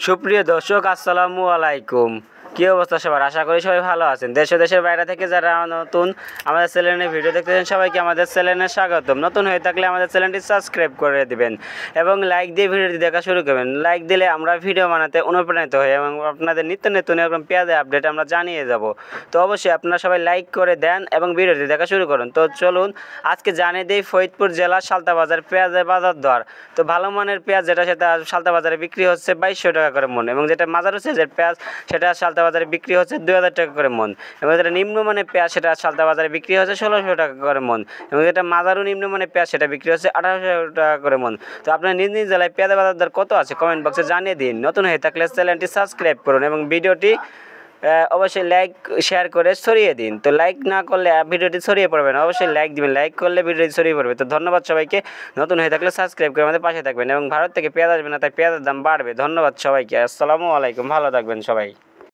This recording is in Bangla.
সুপ্রিয় দর্শক, আসসালামু আলাইকুম। কী অবস্থা সবার? আশা করি সবাই ভালো আছেন। দেশ ও দেশের বাইরে থেকে যারা নতুন আমাদের চ্যানেলে ভিডিও দেখতেছেন, সবাইকে আমাদের চ্যানেলে স্বাগতম। নতুন হয়ে থাকলে আমাদের চ্যানেলটি সাবস্ক্রাইব করে দিবেন এবং লাইক দিয়ে ভিডিওটি দেখা শুরু করবেন। লাইক দিলে আমরা ভিডিও বানাতে অনুপ্রাণিত হই এবং আপনাদের নিত্য নতুন এরকম পেঁয়াজের আপডেট আমরা জানিয়ে যাব। তো অবশ্যই আপনারা সবাই লাইক করে দেন এবং ভিডিওটি দেখা শুরু করুন। তো চলুন আজকে জানিয়ে দিই ফরিদপুর জেলার সালতা বাজার পেঁয়াজের বাজার দর। তো ভালো মানের পেঁয়াজ যেটা সেটা সালতা বাজারে বিক্রি হচ্ছে 2200 টাকা করে মন, এবং যেটা মাঝারি সাইজের পেঁয়াজ সেটা সালতা বাজারে বিক্রি হচ্ছে 2000 টাকা করে মন, এবং যেটা নিম্নমানের পেঁয়াজ সেটা সালতা বাজারে বিক্রি হচ্ছে 1600 টাকা করে মন, এবং যেটা মাঝারি নিম্নমানের পেঁয়াজ সেটা বিক্রি হচ্ছে 1800 টাকা করে মন। তো আপনার নিজ নিজ জেলায় পেঁয়াজের বাজার দর কত আছে কমেন্ট বক্সে জানিয়ে দিন। নতুন হয়ে থাকলে চ্যানেলটি সাবস্ক্রাইব করুন এবং ভিডিওটি অবশ্যই লাইক শেয়ার করে ছড়িয়ে দিন। তো লাইক না করলে ভিডিওটি ছড়িয়ে পড়বে না, অবশ্যই লাইক দিবেন। লাইক করলে ভিডিওটি ছড়িয়ে পড়বে। তো ধন্যবাদ সবাইকে। নতুন হয়ে থাকলে সাবস্ক্রাইব করে আমাদের পাশে থাকবেন, এবং ভারত থেকে পেঁয়াজ আসবে না, তাই পেঁয়াজের দাম বাড়বে। ধন্যবাদ সবাইকে। আসসালামু আলাইকুম। ভালো থাকবেন সবাই।